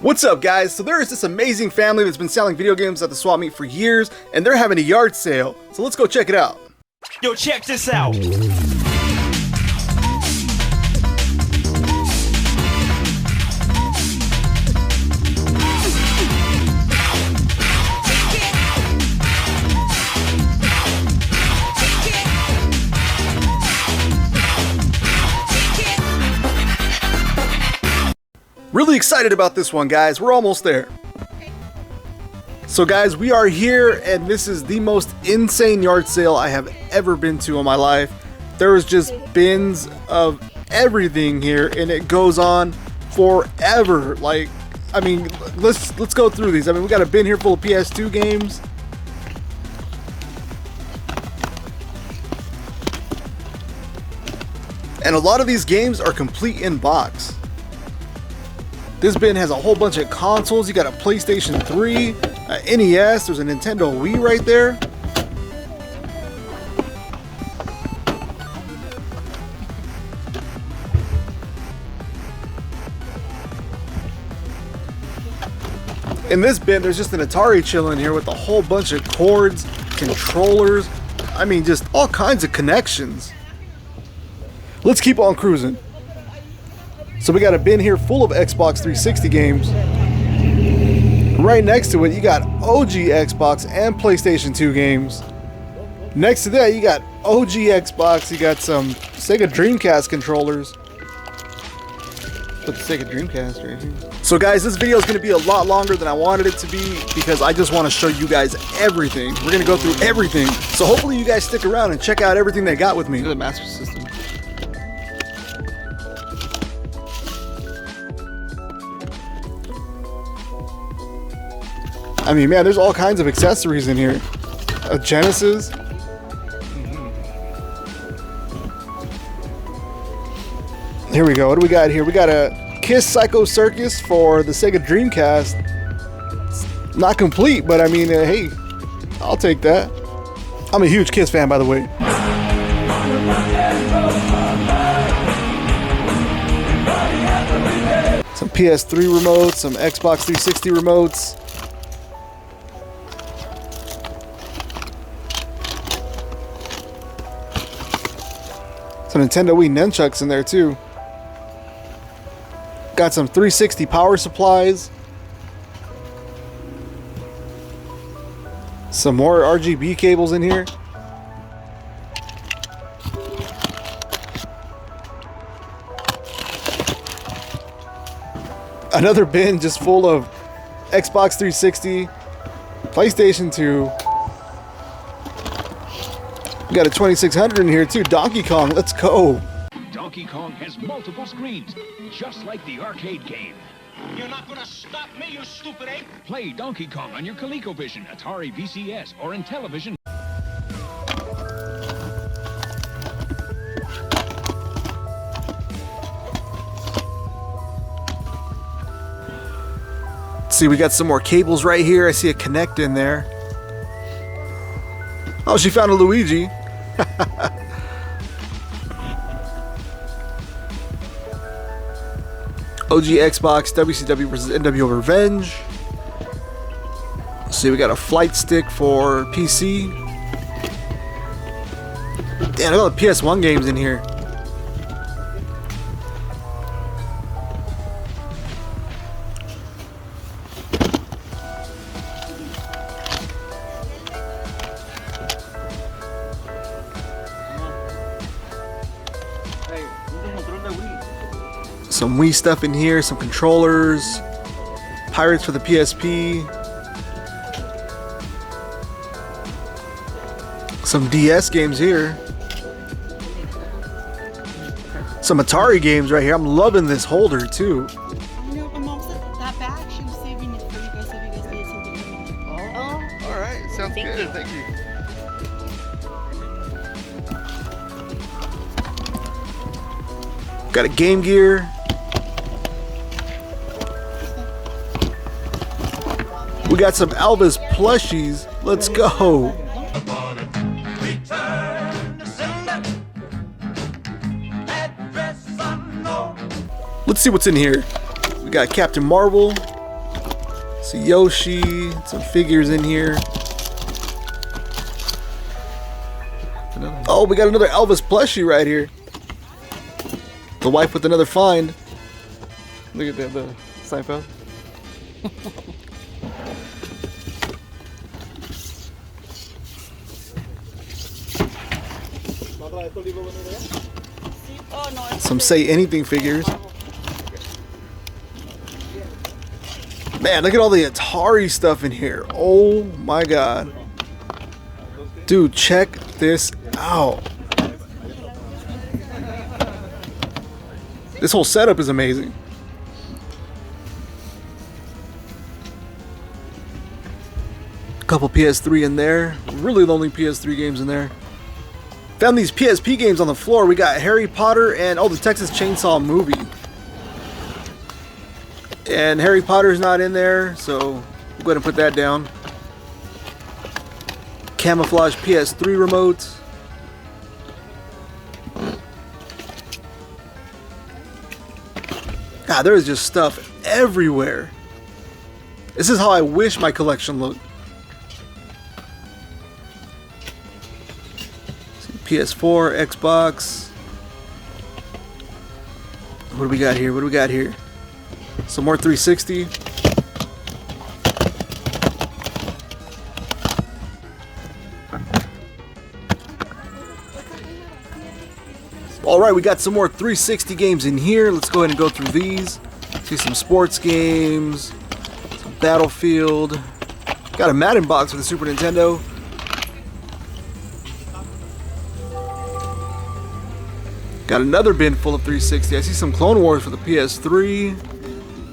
What's up, guys? So there is this amazing family that's been selling video games at the swap meet for years, and they're having a yard sale. So let's go check it out. Yo, check this out. Really excited about this one, guys. We're almost there. So guys, we are here, and this is the most insane yard sale I have ever been to in my life. There is just bins of everything here, and it goes on forever. Like, I mean, let's go through these. I mean, we got a bin here full of PS2 games. And a lot of these games are complete in box. This bin has a whole bunch of consoles. You got a PlayStation 3, a NES, there's a Nintendo Wii right there. In this bin, there's just an Atari chilling here with a whole bunch of cords, controllers, I mean, just all kinds of connections. Let's keep on cruising. So we got a bin here full of Xbox 360 games. Right next to it, you got OG Xbox and PlayStation 2 games. Next to that, you got OG Xbox, you got some Sega Dreamcast controllers. Put the Sega Dreamcast right here. So guys, this video is going to be a lot longer than I wanted it to be because I just want to show you guys everything. We're going to go through everything. So hopefully you guys stick around and check out everything they got with me. The Master System. I mean, man, there's all kinds of accessories in here. A Genesis. Here we go. What do we got here? We got a Kiss Psycho Circus for the Sega Dreamcast. It's not complete, but I mean, hey, I'll take that. I'm a huge Kiss fan, by the way. Some PS3 remotes, some Xbox 360 remotes. Some Nintendo Wii nunchucks in there too. Got some 360 power supplies. Some more RGB cables in here. Another bin just full of Xbox 360, PlayStation 2. We got a 2600 in here too. Donkey Kong, let's go. Donkey Kong has multiple screens, just like the arcade game. You're not gonna stop me, you stupid ape! Play Donkey Kong on your ColecoVision, Atari VCS, or in television. See, we got some more cables right here. I see a Connect in there. Oh, she found a Luigi. OG Xbox WCW versus NWO Revenge. See, we got a flight stick for PC. Damn, I got all the PS1 games in here. Some Wii stuff in here, some controllers, Pirates for the PSP, some DS games here, some Atari games right here. I'm loving this holder too. You know, my mom said that bag, she was saving it for you guys if you guys needed something. Oh, all right, sounds good. Thank you. Got a Game Gear. We got some Elvis plushies. Let's go. Let's see what's in here. We got Captain Marvel, See Yoshi, some figures in here. Oh, we got another Elvis plushie right here. The wife with another find. Look at that, the Seinfeld. Some Say Anything figures. Man, look at all the Atari stuff in here. Oh my god. Dude, check this out. This whole setup is amazing. A couple PS3 in there. Really the only PS3 games in there. Found these PSP games on the floor. We got Harry Potter and the Texas Chainsaw movie. And Harry Potter's not in there, so we'll go ahead and put that down. Camouflage PS3 remote. God, there is just stuff everywhere. This is how I wish my collection looked. PS4, Xbox. What do we got here? What do we got here? Some more 360. Alright, we got some more 360 games in here. Let's go ahead and go through these. See some sports games, some Battlefield. Got a Madden box for the Super Nintendo. Got another bin full of 360. I see some Clone Wars for the PS3.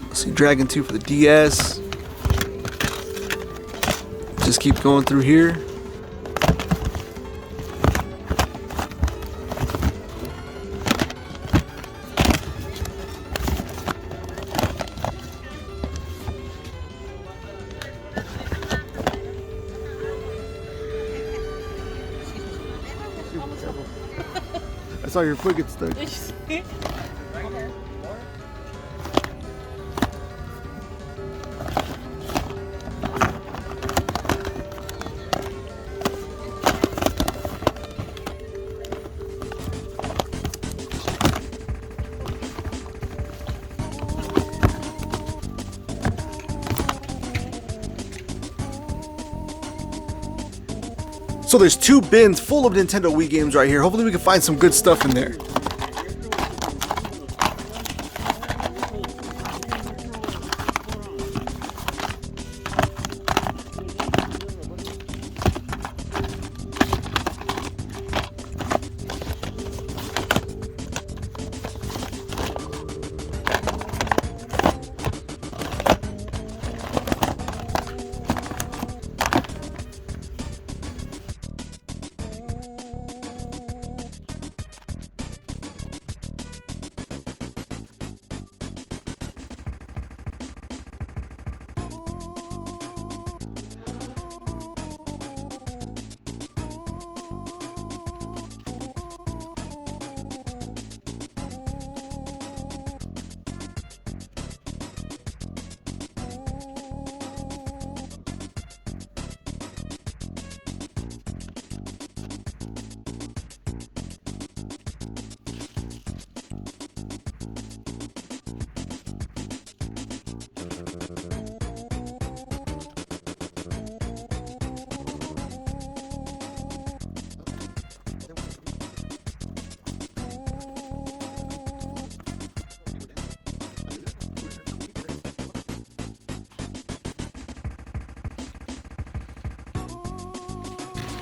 I see Dragon 2 for the DS. Just keep going through here. I saw your foot get stuck. So there's two bins full of Nintendo Wii games right here. Hopefully we can find some good stuff in there.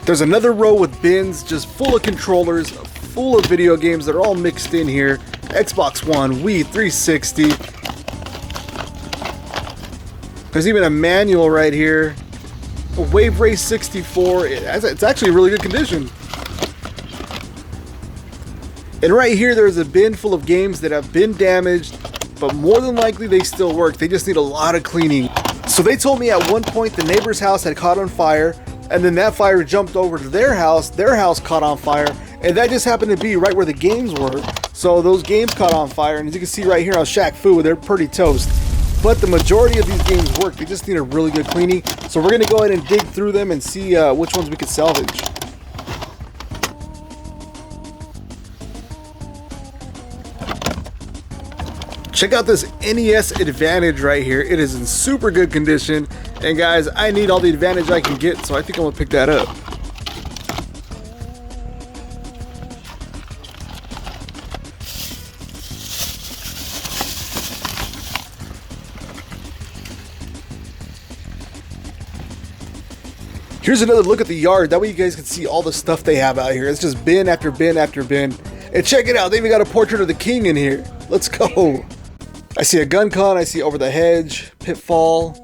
There's another row with bins just full of controllers, full of video games that are all mixed in here. Xbox One, Wii, 360. There's even a manual right here. A Wave Race 64. It's actually in really good condition. And right here there's a bin full of games that have been damaged, but more than likely they still work. They just need a lot of cleaning. So they told me at one point the neighbor's house had caught on fire, and then that fire jumped over to their house caught on fire, and that just happened to be right where the games were. So those games caught on fire, and as you can see right here on Shaq Fu, they're pretty toast. but the majority of these games work. They just need a really good cleaning. So we're gonna go ahead and dig through them and see which ones we could salvage. Check out this NES Advantage right here. It is in super good condition. And guys, I need all the Advantage I can get, so I think I'm gonna pick that up. Here's another look at the yard. That way you guys can see all the stuff they have out here. It's just bin after bin after bin. And check it out, they even got a portrait of the king in here. Let's go. I see a gun con, I see Over the Hedge, Pitfall.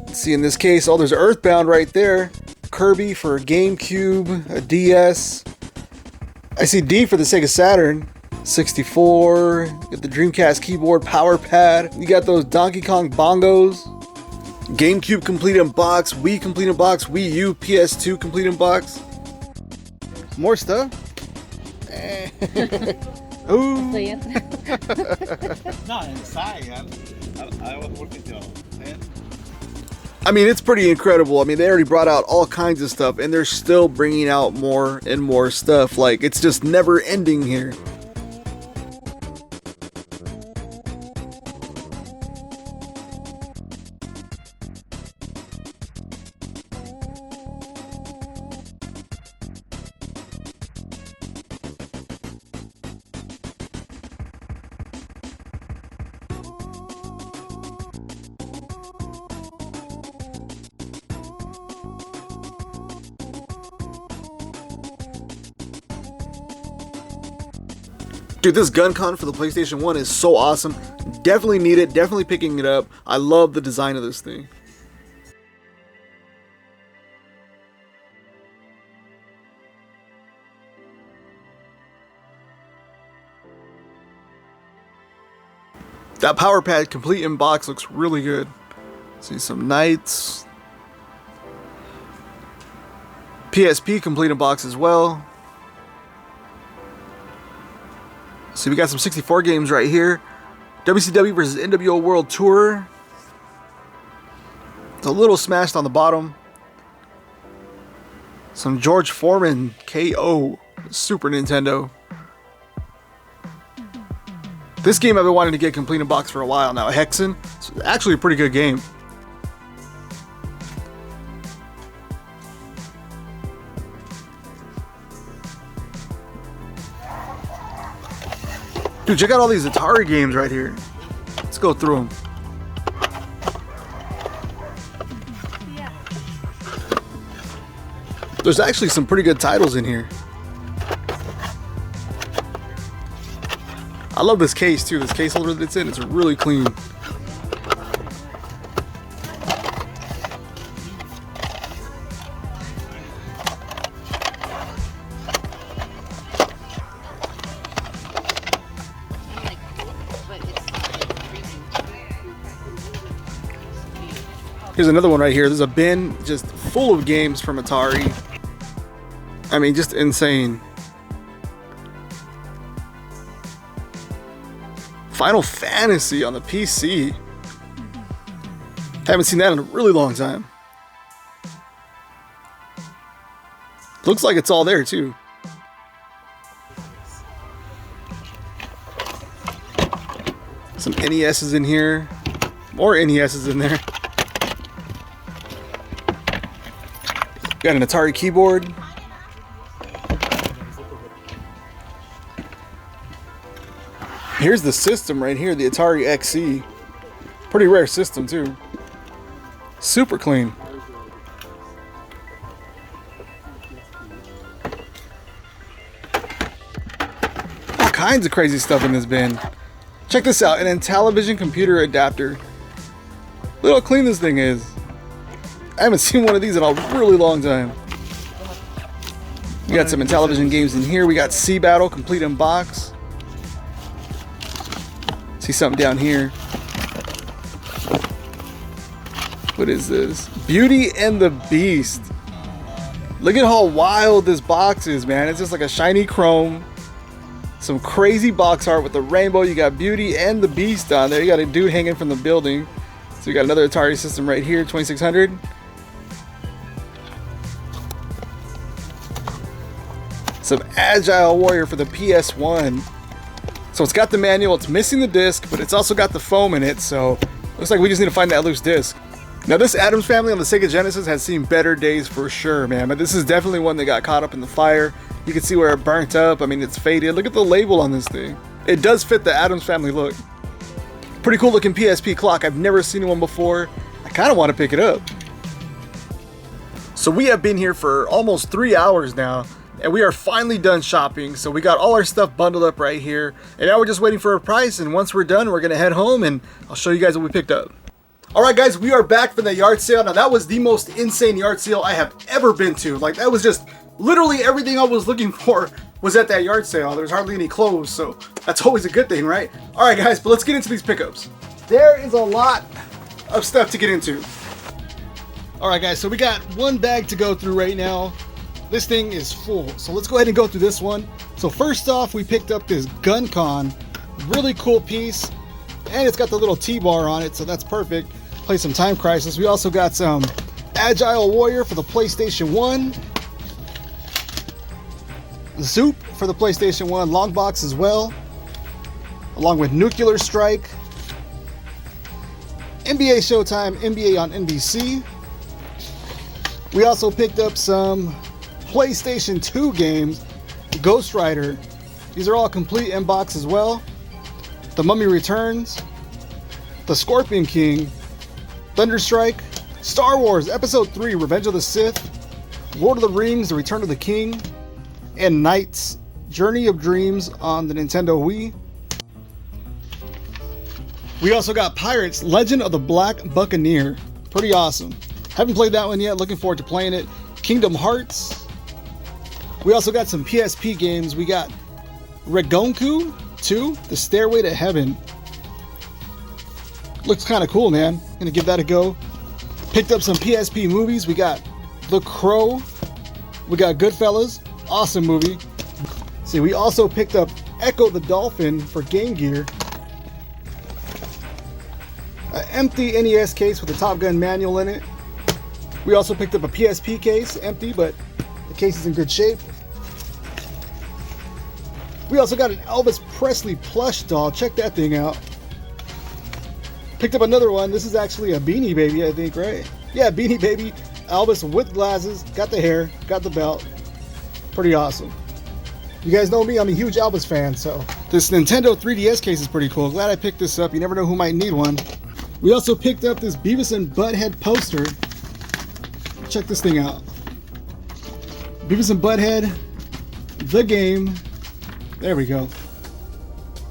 Let's see in this case, oh, there's Earthbound right there. Kirby for GameCube, a DS. I see D for the Sega Saturn. 64, get the Dreamcast keyboard, power pad. You got those Donkey Kong bongos. GameCube complete in box, Wii complete in box, Wii U, PS2 complete in box. More stuff? Ooh. No, inside. I was working till 10. I mean, it's pretty incredible. I mean, they already brought out all kinds of stuff, and they're still bringing out more and more stuff. Like, it's just never ending here. Dude, this gun con for the PlayStation 1 is so awesome. Definitely need it. Definitely picking it up. I love the design of this thing. That power pad complete in box looks really good. See some knights. PSP complete in box as well. So we got some 64 games right here. WCW versus NWO World Tour. It's a little smashed on the bottom. Some George Foreman KO Super Nintendo. This game I've been wanting to get complete in box for a while now. Hexen. It's actually a pretty good game. Dude, check out all these Atari games right here. Let's go through them. There's actually some pretty good titles in here. I love this case too. This case holder that it's in, it's really clean. Here's another one right here. There's a bin just full of games from Atari. I mean, just insane. Final Fantasy on the PC. Haven't seen that in a really long time. Looks like it's all there too. Some NES's in here. More NES's in there. Got an Atari keyboard. Here's the system right here, the Atari XE. Pretty rare system too. Super clean. All kinds of crazy stuff in this bin. Check this out, an Intellivision computer adapter. Look how clean this thing is. I haven't seen one of these in a really long time. We got some Intellivision games in here. We got Sea Battle, complete in box. See something down here. What is this? Beauty and the Beast. Look at how wild this box is, man. It's just like a shiny chrome. Some crazy box art with the rainbow. You got Beauty and the Beast on there. You got a dude hanging from the building. So we got another Atari system right here, 2600. Some Agile Warrior for the PS1. So it's got the manual, it's missing the disc, but it's also got the foam in it, so looks like we just need to find that loose disc. Now this Addams Family on the Sega Genesis has seen better days for sure, man, but this is definitely one that got caught up in the fire. You can see where it burnt up, I mean it's faded. Look at the label on this thing. It does fit the Addams Family look. Pretty cool looking PSP clock, I've never seen one before. I kind of want to pick it up. So we have been here for almost 3 hours now, and we are finally done shopping. So we got all our stuff bundled up right here, and now we're just waiting for a price, and once we're done we're gonna head home and I'll show you guys what we picked up. Alright guys, we are back from the yard sale. Now that was the most insane yard sale I have ever been to. Like that was just literally everything I was looking for was at that yard sale. There's hardly any clothes, so that's always a good thing, right? Alright guys, but let's get into these pickups. There is a lot of stuff to get into. Alright guys, so we got one bag to go through right now. This thing is full, so let's go ahead and go through this one. So first off, we picked up this Gun Con. Really cool piece, and it's got the little T-bar on it, so that's perfect. Play some Time Crisis. We also got some Agile Warrior for the PlayStation 1. Zoop for the PlayStation 1, long box as well, along with Nuclear Strike, NBA Showtime, NBA on NBC. We also picked up some PlayStation 2 games, Ghost Rider. These are all complete in box as well. The Mummy Returns, The Scorpion King, Thunderstrike, Star Wars Episode 3, Revenge of the Sith, Lord of the Rings, The Return of the King, and Knights, Journey of Dreams on the Nintendo Wii. We also got Pirates, Legend of the Black Buccaneer. Pretty awesome. Haven't played that one yet, looking forward to playing it. Kingdom Hearts. We also got some PSP games. We got Regonku 2, The Stairway to Heaven. Looks kind of cool, man. Gonna give that a go. Picked up some PSP movies. We got The Crow. We got Goodfellas. Awesome movie. See, we also picked up Echo the Dolphin for Game Gear. An empty NES case with a Top Gun manual in it. We also picked up a PSP case, empty, but the case is in good shape. We also got an Elvis Presley plush doll. Check that thing out. Picked up another one. This is actually a Beanie Baby, I think, right? Yeah, Beanie Baby. Elvis with glasses. Got the hair. Got the belt. Pretty awesome. You guys know me, I'm a huge Elvis fan, so. This Nintendo 3DS case is pretty cool. Glad I picked this up. You never know who might need one. We also picked up this Beavis and Butthead poster. Check this thing out. Beavis and Butthead, the game. There we go.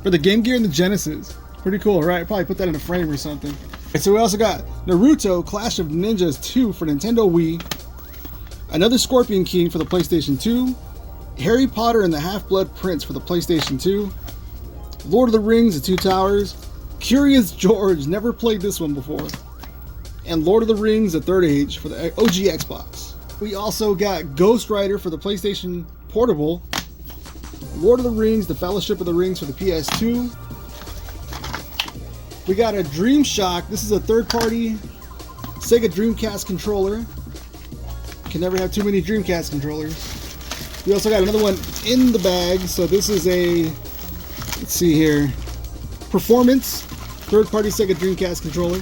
For the Game Gear and the Genesis. Pretty cool, right? Probably put that in a frame or something. And so we also got Naruto Clash of Ninjas 2 for Nintendo Wii. Another Scorpion King for the PlayStation 2. Harry Potter and the Half-Blood Prince for the PlayStation 2. Lord of the Rings, The Two Towers. Curious George, never played this one before. And Lord of the Rings, The Third Age for the OG Xbox. We also got Ghost Rider for the PlayStation Portable. Lord of the Rings, The Fellowship of the Rings for the PS2. We got a DreamShock. This is a third-party Sega Dreamcast controller. Can never have too many Dreamcast controllers. We also got another one in the bag. So this is a, let's see here, Performance, third-party Sega Dreamcast controller.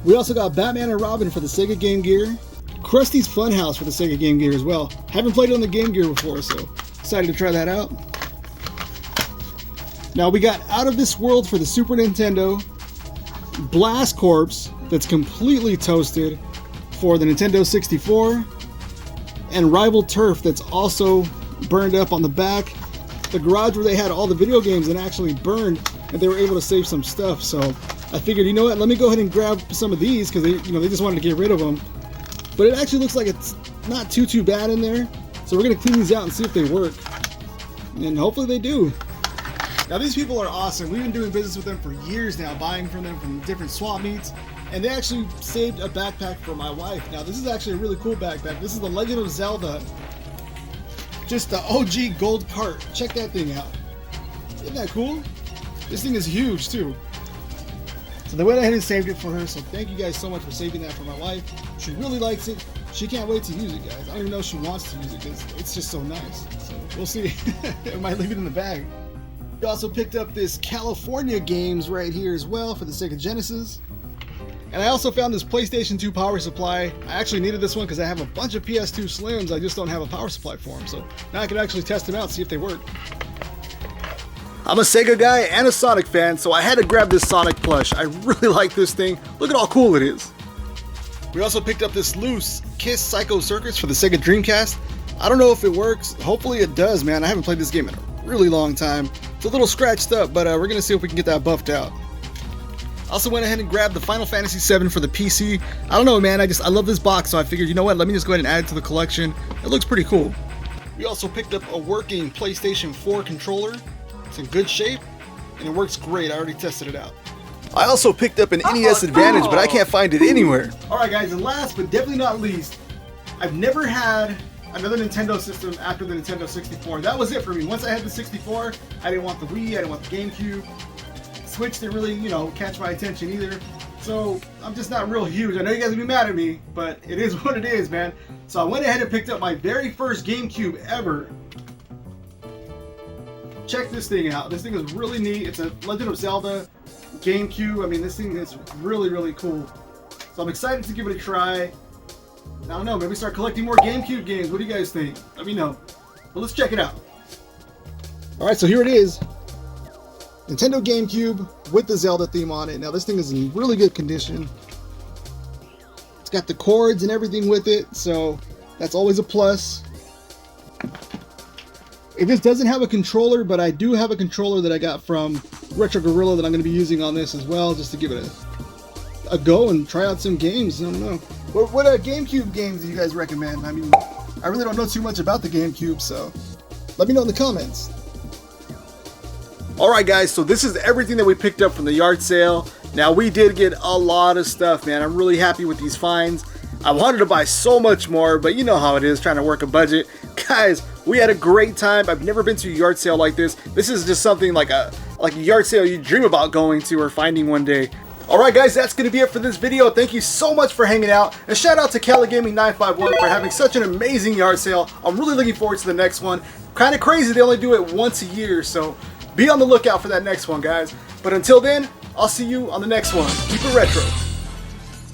We also got Batman and Robin for the Sega Game Gear. Krusty's Funhouse for the Sega Game Gear as well. Haven't played it on the Game Gear before, so excited to try that out. Now we got Out of This World for the Super Nintendo. Blast Corps that's completely toasted for the Nintendo 64. And Rival Turf that's also burned up on the back. The garage where they had all the video games and actually burned, and they were able to save some stuff. So I figured, you know what, let me go ahead and grab some of these because they just wanted to get rid of them. But it actually looks like it's not too bad in there. So we're gonna clean these out and see if they work, and hopefully they do. Now these people are awesome. We've been doing business with them for years now, buying from them from different swap meets. And they actually saved a backpack for my wife. Now this is actually a really cool backpack. This is the Legend of Zelda. Just the OG gold cart. Check that thing out. Isn't that cool? This thing is huge too. So they went ahead and saved it for her. So thank you guys so much for saving that for my wife. She really likes it. She can't wait to use it, guys. I don't even know if she wants to use it because it's just so nice. So we'll see. I might leave it in the bag. We also picked up this California games right here as well for the Sega Genesis. And I also found this PlayStation 2 power supply. I actually needed this one because I have a bunch of PS2 Slims. I just don't have a power supply for them. So now I can actually test them out, see if they work. I'm a Sega guy and a Sonic fan, so I had to grab this Sonic plush. I really like this thing. Look at how cool it is. We also picked up this loose Kiss Psycho Circus for the Sega Dreamcast. I don't know if it works. Hopefully it does, man. I haven't played this game in a really long time. It's a little scratched up, but we're going to see if we can get that buffed out. Also went ahead and grabbed the Final Fantasy VII for the PC. I don't know, man. I love this box, so I figured, you know what? Let me just go ahead and add it to the collection. It looks pretty cool. We also picked up a working PlayStation 4 controller. It's in good shape, and it works great. I already tested it out. I also picked up an NES Advantage, but I can't find it anywhere. Alright guys, and last but definitely not least, I've never had another Nintendo system after the Nintendo 64. That was it for me. Once I had the 64, I didn't want the Wii, I didn't want the GameCube. Switch didn't really, catch my attention either. So I'm just not real huge. I know you guys will be mad at me, but it is what it is, man. So I went ahead and picked up my very first GameCube ever. Check this thing out. This thing is really neat. It's a Legend of Zelda GameCube. I mean, this thing is really, really cool. So I'm excited to give it a try. I don't know, maybe start collecting more GameCube games. What do you guys think? Let me know. But let's check it out. Alright, so here it is. Nintendo GameCube with the Zelda theme on it. Now this thing is in really good condition. It's got the cords and everything with it, so that's always a plus. This doesn't have a controller, but I do have a controller that I got from Retro Gorilla that I'm going to be using on this as well, just to give it a go and try out some games. I don't know. What GameCube games do you guys recommend? I mean, I really don't know too much about the GameCube, so let me know in the comments. Alright guys, so this is everything that we picked up from the yard sale. Now we did get a lot of stuff, man. I'm really happy with these finds. I wanted to buy so much more, but you know how it is, trying to work a budget. Guys, we had a great time. I've never been to a yard sale like this. This is just something like a yard sale you dream about going to or finding one day. Alright guys, that's going to be it for this video. Thank you so much for hanging out. And shout out to CaliGaming951 for having such an amazing yard sale. I'm really looking forward to the next one. Kind of crazy they only do it once a year, so be on the lookout for that next one, guys. But until then, I'll see you on the next one. Keep it retro.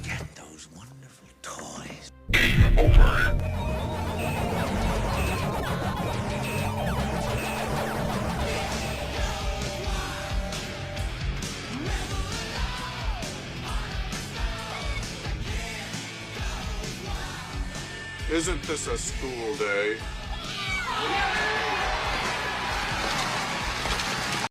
Get those wonderful toys. Isn't this a school day?